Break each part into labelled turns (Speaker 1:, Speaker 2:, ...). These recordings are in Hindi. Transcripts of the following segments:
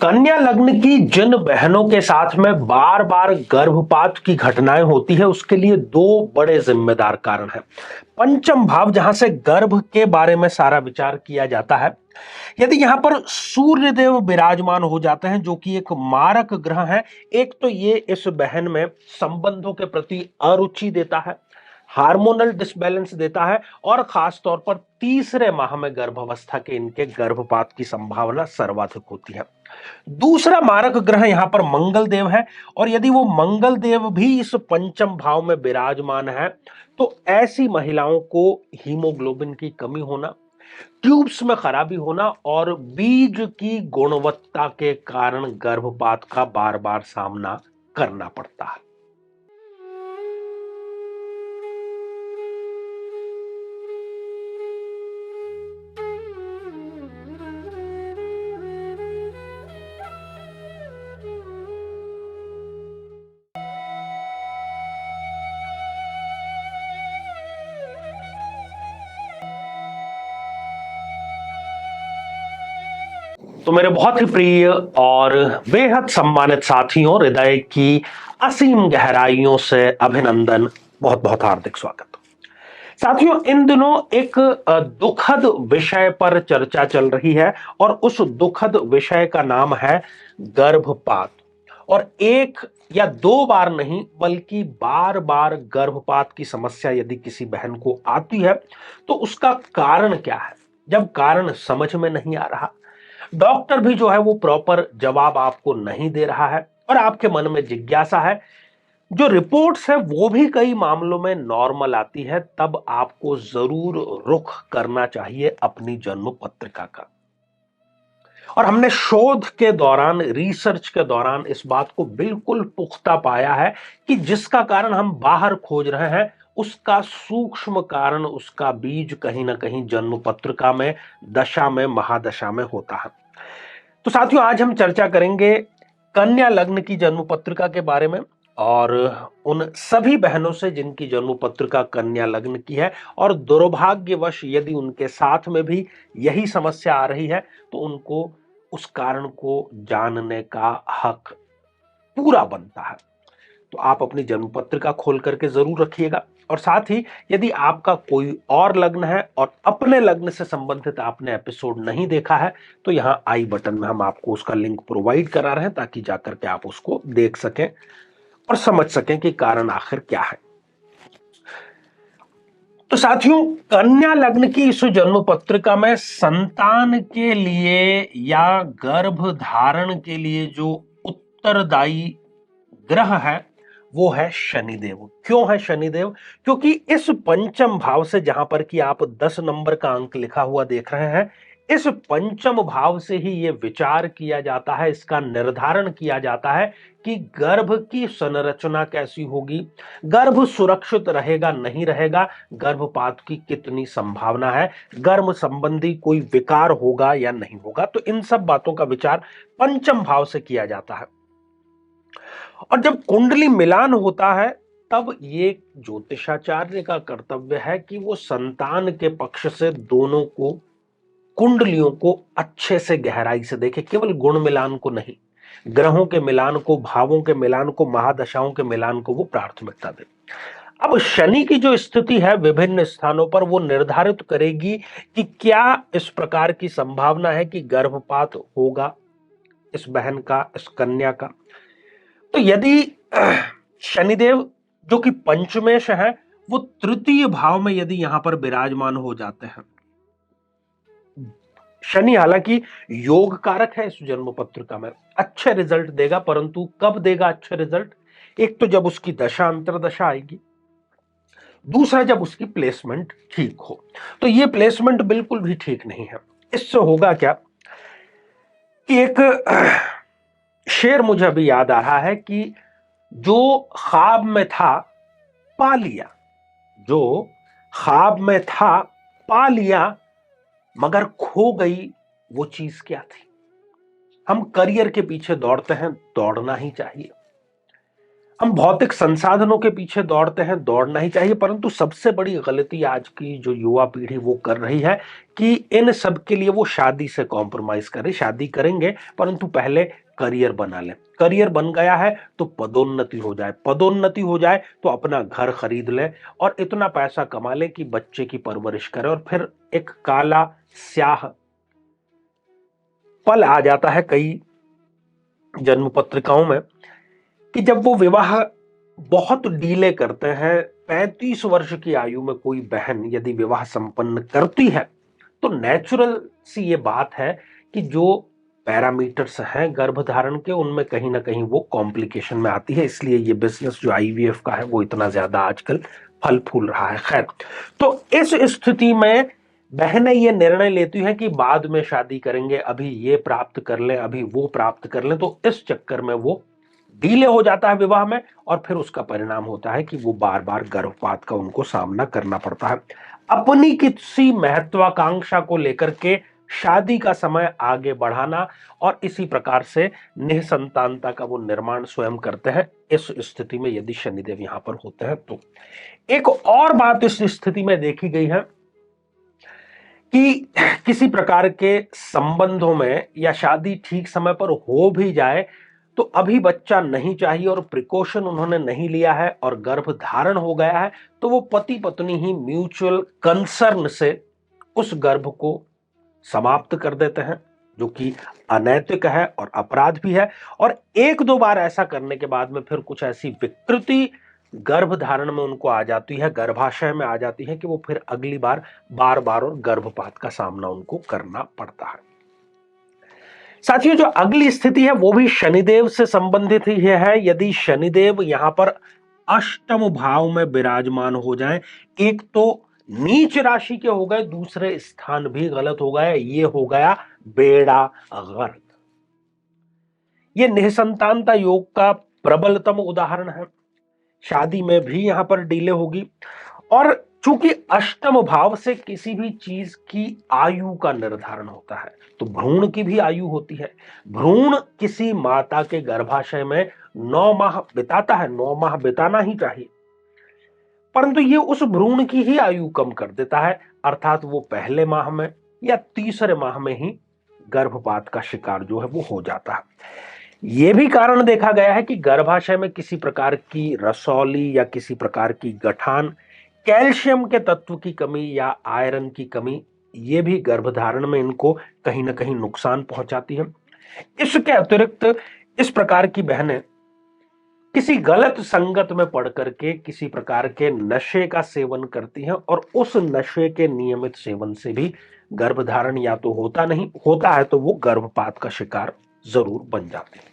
Speaker 1: कन्या लग्न की जिन बहनों के साथ में बार बार गर्भपात की घटनाएं होती है उसके लिए दो बड़े जिम्मेदार कारण हैं। पंचम भाव, जहां से गर्भ के बारे में सारा विचार किया जाता है, यदि यहां पर सूर्य देव विराजमान हो जाते हैं जो कि एक मारक ग्रह है। एक तो ये इस बहन में संबंधों के प्रति अरुचि देता है, हार्मोनल डिसबैलेंस देता है और खास तौर पर तीसरे माह में गर्भावस्था के इनके गर्भपात की संभावना सर्वाधिक होती है। दूसरा मारक ग्रह यहां पर मंगल देव है और यदि वो मंगल देव भी इस पंचम भाव में विराजमान है तो ऐसी महिलाओं को हीमोग्लोबिन की कमी होना, ट्यूब्स में खराबी होना और बीज की गुणवत्ता के कारण गर्भपात का बार बार सामना करना पड़ता है। तो मेरे बहुत ही प्रिय और बेहद सम्मानित साथियों, हृदय की असीम गहराइयों से अभिनंदन, बहुत बहुत हार्दिक स्वागत। साथियों, इन दिनों एक दुखद विषय पर चर्चा चल रही है और उस दुखद विषय का नाम है गर्भपात। और एक या दो बार नहीं बल्कि बार बार गर्भपात की समस्या यदि किसी बहन को आती है तो उसका कारण क्या है। जब कारण समझ में नहीं आ रहा, डॉक्टर भी जो है वो प्रॉपर जवाब आपको नहीं दे रहा है और आपके मन में जिज्ञासा है, जो रिपोर्ट्स है वो भी कई मामलों में नॉर्मल आती है, तब आपको जरूर रुख करना चाहिए अपनी जन्म पत्रिका का। और हमने शोध के दौरान, रिसर्च के दौरान इस बात को बिल्कुल पुख्ता पाया है कि जिसका कारण हम बाहर खोज रहे हैं उसका सूक्ष्म कारण, उसका बीज कहीं ना कहीं जन्म पत्रिका में, दशा में, महादशा में होता है। तो साथियों, आज हम चर्चा करेंगे कन्या लग्न की जन्म पत्रिका के बारे में और उन सभी बहनों से जिनकी जन्म पत्रिका कन्या लग्न की है और दुर्भाग्यवश यदि उनके साथ में भी यही समस्या आ रही है तो उनको उस कारण को जानने का हक पूरा बनता है। तो आप अपनी जन्म पत्रिका खोल करके जरूर रखिएगा। और साथ ही यदि आपका कोई और लग्न है और अपने लग्न से संबंधित आपने एपिसोड नहीं देखा है तो यहां आई बटन में हम आपको उसका लिंक प्रोवाइड करा रहे हैं ताकि जाकर के आप उसको देख सकें और समझ सकें कि कारण आखिर क्या है। तो साथियों, कन्या लग्न की इस जन्म पत्रिका में संतान के लिए या गर्भ धारण के लिए जो उत्तरदायी ग्रह है वो है शनिदेव। क्यों है शनिदेव? क्योंकि इस पंचम भाव से, जहां पर कि आप 10 नंबर का अंक लिखा हुआ देख रहे हैं, इस पंचम भाव से ही यह विचार किया जाता है, इसका निर्धारण किया जाता है कि गर्भ की संरचना कैसी होगी, गर्भ सुरक्षित रहेगा नहीं रहेगा, गर्भपात की कितनी संभावना है, गर्भ संबंधी कोई विकार होगा या नहीं होगा। तो इन सब बातों का विचार पंचम भाव से किया जाता है। और जब कुंडली मिलान होता है तब ये ज्योतिषाचार्य का कर्तव्य है कि वो संतान के पक्ष से दोनों को, कुंडलियों को अच्छे से गहराई से देखे, केवल गुण मिलान को नहीं, ग्रहों के मिलान को, भावों के मिलान को, महादशाओं के मिलान को वो प्राथमिकता दे। अब शनि की जो स्थिति है विभिन्न स्थानों पर वो निर्धारित करेगी कि क्या इस प्रकार की संभावना है कि गर्भपात होगा इस बहन का, इस कन्या का। तो यदि शनिदेव जो कि पंचमेश है वो तृतीय भाव में यदि यहां पर विराजमान हो जाते हैं, शनि हालांकि योग कारक है, इस जन्म पत्रिका में अच्छे रिजल्ट देगा, परंतु कब देगा अच्छे रिजल्ट? एक तो जब उसकी दशा अंतरदशा आएगी, दूसरा जब उसकी प्लेसमेंट ठीक हो। तो ये प्लेसमेंट बिल्कुल भी ठीक नहीं है। इससे होगा क्या कि एक शेर मुझे अभी याद आ रहा है कि जो ख्वाब में था पा लिया, जो ख्वाब में था पा लिया, मगर खो गई वो चीज क्या थी। हम करियर के पीछे दौड़ते हैं, दौड़ना ही चाहिए, हम भौतिक संसाधनों के पीछे दौड़ते हैं, दौड़ना ही चाहिए, परंतु सबसे बड़ी गलती आज की जो युवा पीढ़ी वो कर रही है कि इन सब के लिए वो शादी से कॉम्प्रोमाइज करे। शादी करेंगे परंतु पहले करियर बना ले। करियर बन गया है तो पदोन्नति हो जाए, पदोन्नति हो जाए तो अपना घर खरीद ले और इतना पैसा कमा ले कि बच्चे की परवरिश करे, और फिर एक काला स्याह पल आ जाता है कई जन्म पत्रिकाओं में कि जब वो विवाह बहुत डीले करते हैं। 35 वर्ष की आयु में कोई बहन यदि विवाह संपन्न करती है तो नेचुरल सी ये बात है कि जो पैरामीटर्स हैं गर्भधारण के, उनमें कहीं ना कहीं वो कॉम्प्लिकेशन में आती है। इसलिए ये बिजनेस जो आईवीएफ का है वो इतना ज्यादा आजकल फल फूल रहा है। खैर, तो इस स्थिति में बहनें ये निर्णय लेती हैं कि बाद में शादी करेंगे, अभी ये प्राप्त कर लें, अभी वो प्राप्त कर लें, तो इस चक्कर में वो डीले हो जाता है विवाह में, और फिर उसका परिणाम होता है कि वो बार बार गर्भपात का उनको सामना करना पड़ता है। अपनी किसी महत्वाकांक्षा को लेकर के शादी का समय आगे बढ़ाना और इसी प्रकार से निसंतानता का वो निर्माण स्वयं करते हैं। इस स्थिति में यदि शनिदेव यहां पर होते हैं तो एक और बात इस स्थिति में देखी गई है कि किसी प्रकार के संबंधों में या शादी ठीक समय पर हो भी जाए तो अभी बच्चा नहीं चाहिए और प्रिकॉशन उन्होंने नहीं लिया है और गर्भ धारण हो गया है, तो वो पति पत्नी ही म्यूचुअल कंसर्न से उस गर्भ को समाप्त कर देते हैं, जो कि अनैतिक है और अपराध भी है। और एक दो बार ऐसा करने के बाद में फिर कुछ ऐसी विकृति गर्भ धारण में उनको आ जाती है, गर्भाशय में आ जाती है कि वो फिर अगली बार बार बार और गर्भपात का सामना उनको करना पड़ता है। साथियों, जो अगली स्थिति है वो भी शनिदेव से संबंधित ही है। यदि शनिदेव यहां पर अष्टम भाव में विराजमान हो जाए, एक तो नीच राशि के हो गए, दूसरे स्थान भी गलत हो गए, ये हो गया बेड़ा गर्क। ये निसंतानता योग का प्रबलतम उदाहरण है। शादी में भी यहां पर डिले होगी, और चूंकि अष्टम भाव से किसी भी चीज की आयु का निर्धारण होता है, तो भ्रूण की भी आयु होती है। भ्रूण किसी माता के गर्भाशय में 9 माह बिताता है, 9 माह बिताना ही चाहिए, परंतु ये उस भ्रूण की ही आयु कम कर देता है, अर्थात वो पहले माह में या तीसरे माह में ही गर्भपात का शिकार जो है वो हो जाता है। यह भी कारण देखा गया है कि गर्भाशय में किसी प्रकार की रसौली या किसी प्रकार की गठान, कैल्शियम के तत्व की कमी या आयरन की कमी, ये भी गर्भधारण में इनको कहीं ना कहीं नुकसान पहुंचाती है। इसके अतिरिक्त इस प्रकार की बहनें किसी गलत संगत में पड़ करके किसी प्रकार के नशे का सेवन करती हैं, और उस नशे के नियमित सेवन से भी गर्भधारण या तो होता नहीं, होता है तो वो गर्भपात का शिकार जरूर बन जाते हैं।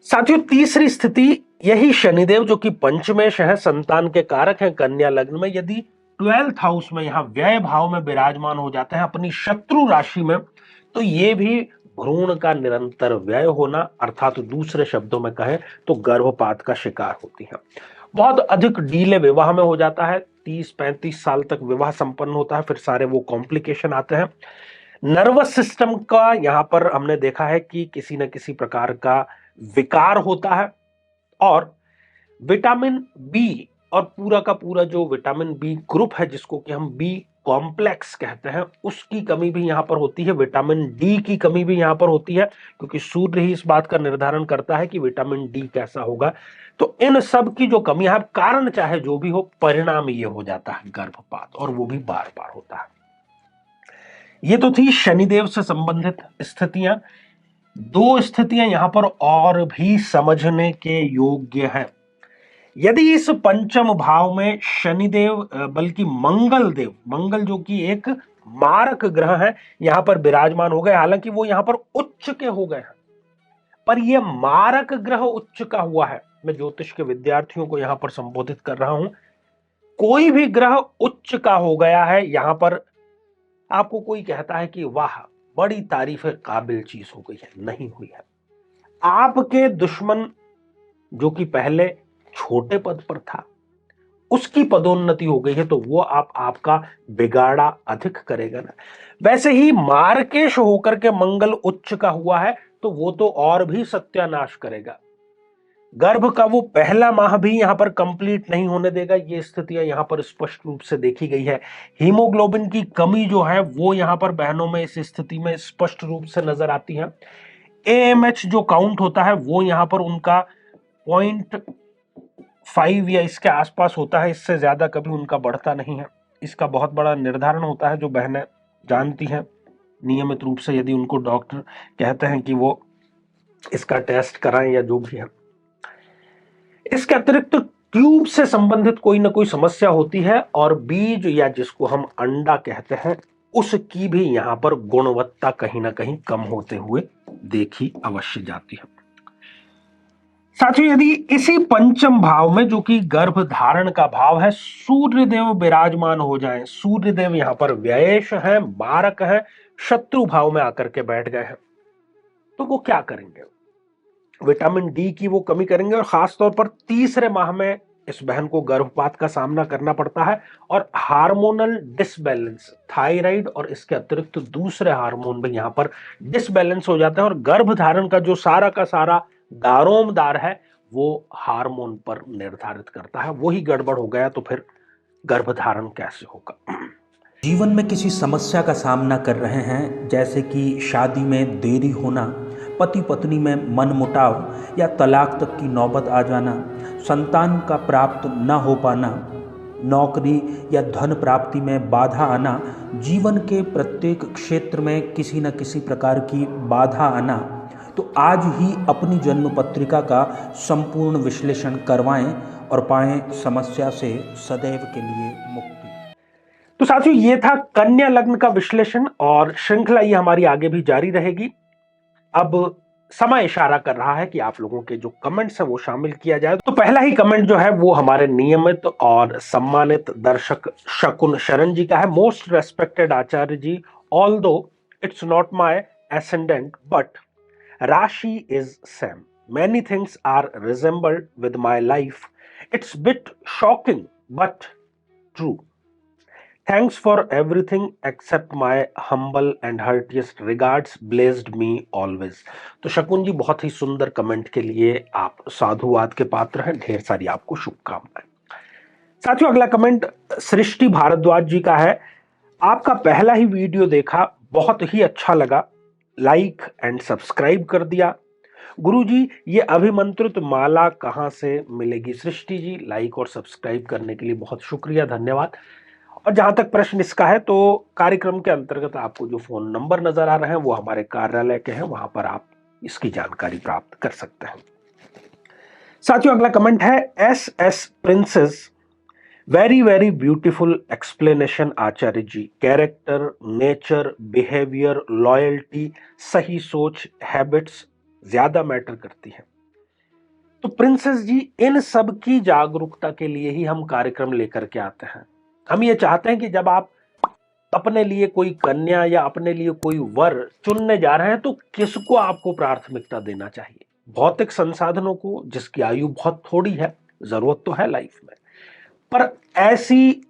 Speaker 1: साथियों, तीसरी स्थिति यही शनिदेव जो कि पंचमेश है, संतान के कारक हैं, कन्या लग्न में यदि 12th हाउस में यहां व्यय भाव में विराजमान हो जाते हैं अपनी शत्रु राशि में, तो ये भी भ्रूण का निरंतर व्यय होना, अर्थात दूसरे शब्दों में कहें तो गर्भपात का शिकार होती है। बहुत अधिक डीले विवाह में हो जाता है, 30-35 साल तक विवाह संपन्न होता है, फिर सारे वो कॉम्प्लिकेशन आते हैं। नर्वस सिस्टम का यहां पर हमने देखा है कि किसी न किसी प्रकार का विकार होता है, और विटामिन बी और पूरा का पूरा जो विटामिन बी ग्रुप है, जिसको कि हम बी कॉम्प्लेक्स कहते हैं, उसकी कमी भी यहां पर होती है। विटामिन डी की कमी भी यहां पर होती है, क्योंकि सूर्य ही इस बात का निर्धारण करता है कि विटामिन डी कैसा होगा। तो इन सब की जो कमी है, कारण चाहे जो भी हो, परिणाम ये हो जाता है गर्भपात, और वो भी बार बार होता है। ये तो थी शनिदेव से संबंधित स्थितियां। दो स्थितियां यहां पर और भी समझने के योग्य हैं। यदि इस पंचम भाव में शनिदेव बल्कि मंगल देव, मंगल जो कि एक मारक ग्रह है, यहां पर विराजमान हो गए, हालांकि वो यहां पर उच्च के हो गए हैं, पर यह मारक ग्रह उच्च का हुआ है। मैं ज्योतिष के विद्यार्थियों को यहां पर संबोधित कर रहा हूं। कोई भी ग्रह उच्च का हो गया है, यहां पर आपको कोई कहता है कि वाह बड़ी तारीफ काबिल चीज हो गई है, नहीं हुई है। आपके दुश्मन जो कि पहले छोटे पद पर था, उसकी पदोन्नति हो गई है, तो वो आपका बिगाड़ा अधिक करेगा ना। वैसे ही मार्केश होकर के मंगल उच्च का हुआ है, तो वो तो और भी सत्यानाश करेगा। गर्भ का वो पहला माह भी यहां पर कंप्लीट नहीं होने देगा। ये स्थितियां यहां पर स्पष्ट रूप से देखी गई है। हीमोग्लोबिन की कमी जो है वो यहां पर बहनों में इस स्थिति में स्पष्ट रूप से नजर आती है। एएमएच जो काउंट होता है वो यहां पर उनका 0.5 या इसके आसपास होता है, इससे ज्यादा कभी उनका बढ़ता नहीं है। इसका बहुत बड़ा निर्धारण होता है, जो बहनें जानती हैं नियमित रूप से, यदि उनको डॉक्टर कहते हैं कि वो इसका टेस्ट कराएं या जो भी है। इसके अतिरिक्त ट्यूब से संबंधित कोई ना कोई समस्या होती है, और बीज या जिसको हम अंडा कहते हैं उसकी भी यहां पर गुणवत्ता कहीं ना कहीं कम होते हुए देखी अवश्य जाती है। साथियों, यदि इसी पंचम भाव में, जो कि गर्भ धारण का भाव है, सूर्यदेव विराजमान हो जाएं, सूर्यदेव यहां पर व्ययेश है, मारक है, शत्रु भाव में आकर के बैठ गए हैं, तो वो क्या करेंगे? विटामिन डी की वो कमी करेंगे, और खासतौर पर तीसरे माह में इस बहन को गर्भपात का सामना करना पड़ता है, और हार्मोनल डिसबैलेंस, थायराइड और इसके अतिरिक्त दूसरे हार्मोन भी यहां पर डिसबैलेंस हो जाते हैं, और गर्भधारण का जो सारा का सारा दारोमदार है वो हार्मोन पर निर्धारित करता है। वही गड़बड़ हो गया तो फिर गर्भधारण कैसे होगा?
Speaker 2: जीवन में किसी समस्या का सामना कर रहे हैं, जैसे कि शादी में देरी होना, पति पत्नी में मनमुटाव या तलाक तक की नौबत आ जाना, संतान का प्राप्त न हो पाना, नौकरी या धन प्राप्ति में बाधा आना, जीवन के प्रत्येक क्षेत्र में किसी न किसी प्रकार की बाधा आना, तो आज ही अपनी जन्म पत्रिका का संपूर्ण विश्लेषण करवाएं और पाएं समस्या से सदैव के लिए मुक्ति।
Speaker 1: तो साथियों, ये था कन्या लग्न का विश्लेषण, और श्रृंखला ये हमारी आगे भी जारी रहेगी। अब समय इशारा कर रहा है कि आप लोगों के जो कमेंट्स हैं वो शामिल किया जाए। तो पहला ही कमेंट जो है वो हमारे नियमित और सम्मानित दर्शक शकुन शरण जी का है। Most respected Acharya ji, although it's not my ascendant but rashi is same, many things are resembled with my life, it's bit shocking but true, Thanks for everything except my humble and heartiest regards, blessed me always। तो शकुन जी, बहुत ही सुंदर कमेंट के लिए आप साधुवाद के पात्र हैं, ढेर सारी आपको शुभकामनाएं। साथियों, अगला कमेंट सृष्टि भारद्वाज जी का है। आपका पहला ही वीडियो देखा, बहुत ही अच्छा लगा, लाइक एंड सब्सक्राइब कर दिया। गुरुजी, ये अभिमंत्रित माला कहां से मिलेगी? सृष्टि जी, लाइक और सब्सक्राइब करने के लिए बहुत शुक्रिया, धन्यवाद। और जहां तक प्रश्न इसका है, तो कार्यक्रम के अंतर्गत आपको जो फोन नंबर नजर आ रहे हैं वो हमारे कार्यालय के हैं, वहां पर आप इसकी जानकारी प्राप्त कर सकते हैं। साथियों, अगला कमेंट है S princess, very very beautiful explanation Acharya ji, character, nature, behaviour, loyalty, सही सोच, हैबिट्स ज्यादा मैटर करती है। तो प्रिंसेस जी, इन सब की जागरूकता के लिए ही हम कार्यक्रम लेकर के आते हैं। हम ये चाहते हैं कि जब आप अपने लिए कोई कन्या या अपने लिए कोई वर चुनने जा रहे हैं, तो किसको आपको प्राथमिकता देना चाहिए? भौतिक संसाधनों को, जिसकी आयु बहुत थोड़ी है, जरूरत तो है लाइफ में, पर ऐसी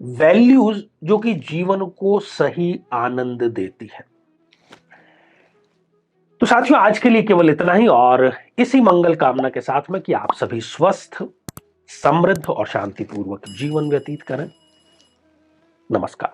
Speaker 1: वैल्यूज जो कि जीवन को सही आनंद देती है। तो साथियों, आज के लिए केवल इतना ही, और इसी मंगल कामना के साथ में कि आप सभी स्वस्थ, समृद्ध और शांतिपूर्वक जीवन व्यतीत करें। नमस्कार।